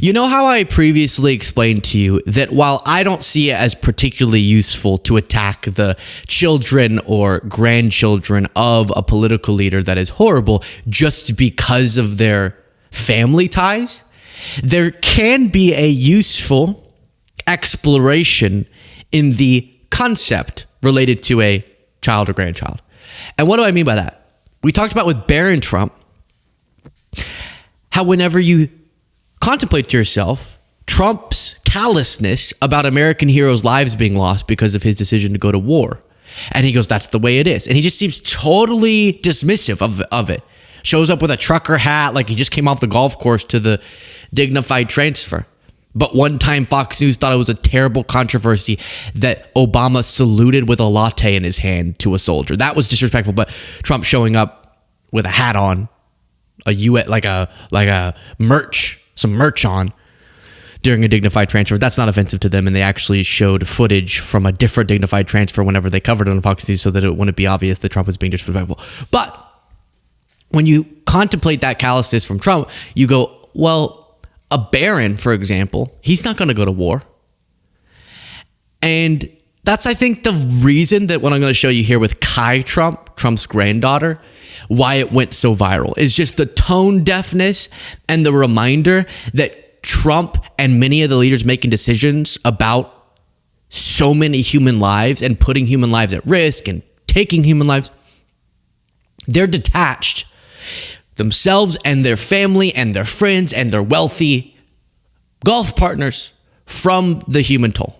You know how I previously explained to you that while I don't see it as particularly useful to attack the children or grandchildren of a political leader that is horrible just because of their family ties, there can be a useful exploration in the concept related to a child or grandchild. And what do I mean by that? We talked about with Barron Trump, how whenever you contemplate to yourself Trump's callousness about American heroes' lives being lost because of his decision to go to war. And he goes, that's the way it is. And he just seems totally dismissive of it. Shows up with a trucker hat like he just came off the golf course to the dignified transfer. But one time Fox News thought it was a terrible controversy that Obama saluted with a latte in his hand to a soldier. That was disrespectful. But Trump showing up with a hat on, like a merch, some merch on during a dignified transfer. That's not offensive to them, and they actually showed footage from a different dignified transfer whenever they covered it on Fox News so that it wouldn't be obvious that Trump was being disrespectful. But when you contemplate that callousness from Trump, you go, well, a Barron, for example, he's not going to go to war. And that's, I think, the reason that what I'm going to show you here with Kai Trump, Trump's granddaughter, why it went so viral is just the tone deafness and the reminder that Trump and many of the leaders making decisions about so many human lives and putting human lives at risk and taking human lives, they're detached themselves and their family and their friends and their wealthy golf partners from the human toll.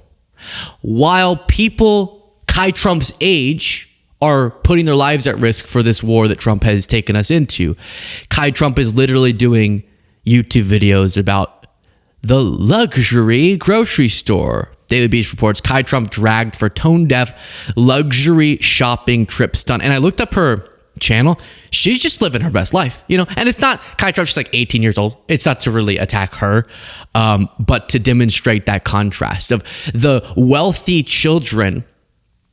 While people Kai Trump's age are putting their lives at risk for this war that Trump has taken us into. Kai Trump is literally doing YouTube videos about the luxury grocery store. Daily Beast reports Kai Trump dragged for tone-deaf luxury shopping trip stunt. And I looked up her channel. She's just living her best life, you know? And it's not Kai Trump, she's like 18 years old. It's not to really attack her, but to demonstrate that contrast of the wealthy children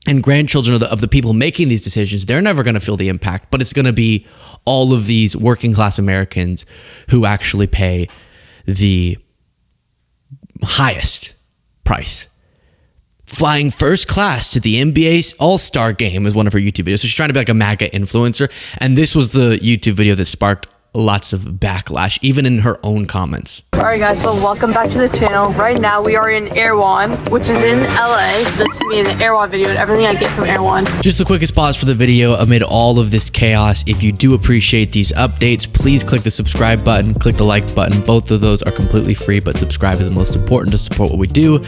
and grandchildren of the people making these decisions. They're never going to feel the impact, but it's going to be all of these working class Americans who actually pay the highest price. Flying first class to the NBA All-Star game is one of her YouTube videos. So she's trying to be like a MAGA influencer. And this was the YouTube video that sparked lots of backlash, even in her own comments. Alright guys, so welcome back to the channel. Right now we are in Erewhon, which is in LA. This is me in the Erewhon video and everything I get from Erewhon. Just the quickest pause for the video amid all of this chaos. If you do appreciate these updates, please click the subscribe button, click the like button. Both of those are completely free, but subscribe is the most important to support what we do.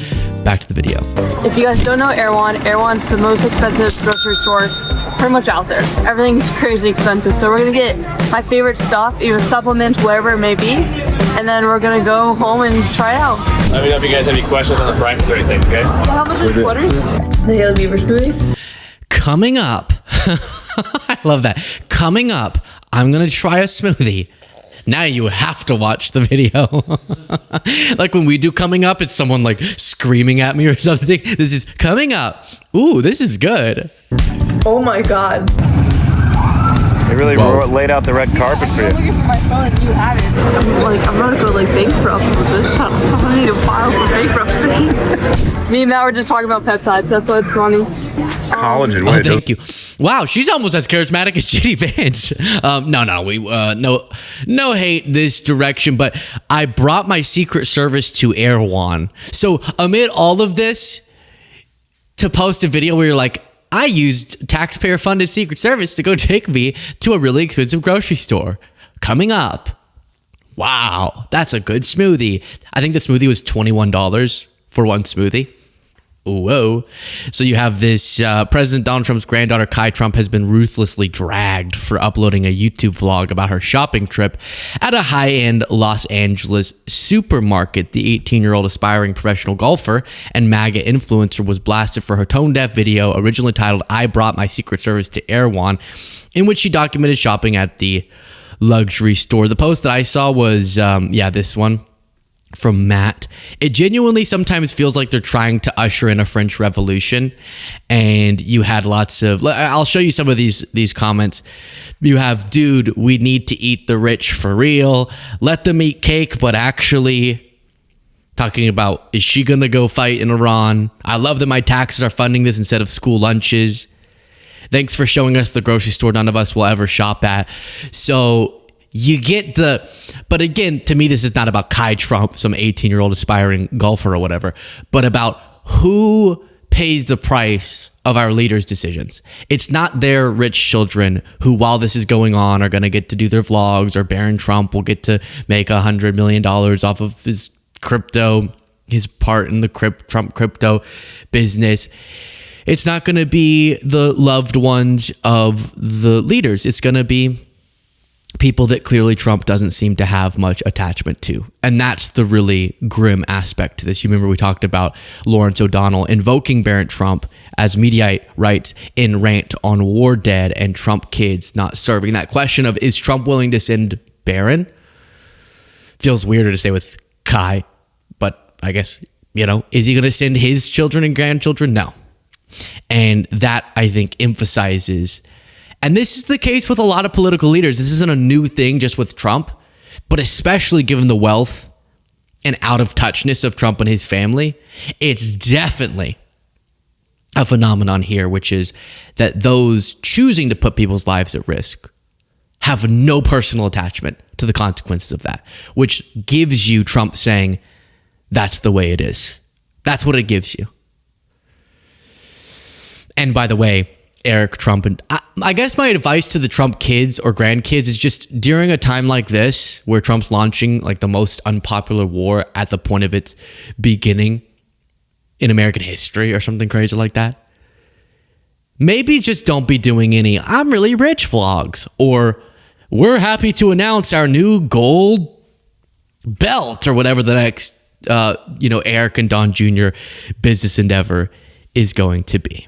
Back to the video. If you guys don't know Erewhon's the most expensive grocery store pretty much out there. Everything's crazy expensive. So we're gonna get my favorite stuff, even supplements, whatever it may be, and then we're gonna go home and try it out. Let me know if you guys have any questions on the prices or anything, okay? How much are sweaters? The Haley Beaver smoothie. Coming up, I love that. Coming up, I'm gonna try a smoothie. Now you have to watch the video. Like when we do coming up, it's someone like screaming at me or something. This is coming up. Ooh, this is good. Oh my god. They really laid out the red carpet for you. I'm looking for my phone and you had it. I'm gonna go like bankrupt with this. I need to file for bankruptcy. Me and Matt were just talking about peptides. That's why it's funny. Collagen. Oh, thank you. Wow, she's almost as charismatic as JD Vance. No hate this direction, but I brought my Secret Service to Erewhon. So amid all of this, to post a video where you're like, I used taxpayer-funded Secret Service to go take me to a really expensive grocery store. Coming up. Wow, that's a good smoothie. I think the smoothie was $21 for one smoothie. Whoa. So you have this President Donald Trump's granddaughter, Kai Trump, has been ruthlessly dragged for uploading a YouTube vlog about her shopping trip at a high-end Los Angeles supermarket. The 18-year-old aspiring professional golfer and MAGA influencer was blasted for her tone-deaf video, originally titled, I Brought My Secret Service to Erewhon, in which she documented shopping at the luxury store. The post that I saw was, this one. From Matt. It genuinely sometimes feels like they're trying to usher in a French Revolution, and you had lots of, I'll show you some of these comments. You have, dude, we need to eat the rich for real. Let them eat cake, but actually talking about, is she going to go fight in Iran? I love that my taxes are funding this instead of school lunches. Thanks for showing us the grocery store none of us will ever shop at. So you get but again, to me, this is not about Kai Trump, some 18-year-old aspiring golfer or whatever, but about who pays the price of our leaders' decisions. It's not their rich children who, while this is going on, are going to get to do their vlogs, or Barron Trump will get to make $100 million off of his crypto, his part in the Trump crypto business. It's not going to be the loved ones of the leaders. It's going to be people that clearly Trump doesn't seem to have much attachment to. And that's the really grim aspect to this. You remember we talked about Lawrence O'Donnell invoking Barron Trump as media rights in Rant on War Dead and Trump kids not serving. That question of, is Trump willing to send Barron? Feels weirder to say with Kai, but I guess, is he going to send his children and grandchildren? No. And that, I think, emphasizes, and this is the case with a lot of political leaders. This isn't a new thing just with Trump, but especially given the wealth and out of touchness of Trump and his family, it's definitely a phenomenon here, which is that those choosing to put people's lives at risk have no personal attachment to the consequences of that, which gives you Trump saying, that's the way it is. That's what it gives you. And by the way, Eric Trump, and I guess my advice to the Trump kids or grandkids is just during a time like this, where Trump's launching like the most unpopular war at the point of its beginning in American history or something crazy like that, maybe just don't be doing any I'm really rich vlogs, or we're happy to announce our new gold belt, or whatever the next, Eric and Don Jr. business endeavor is going to be.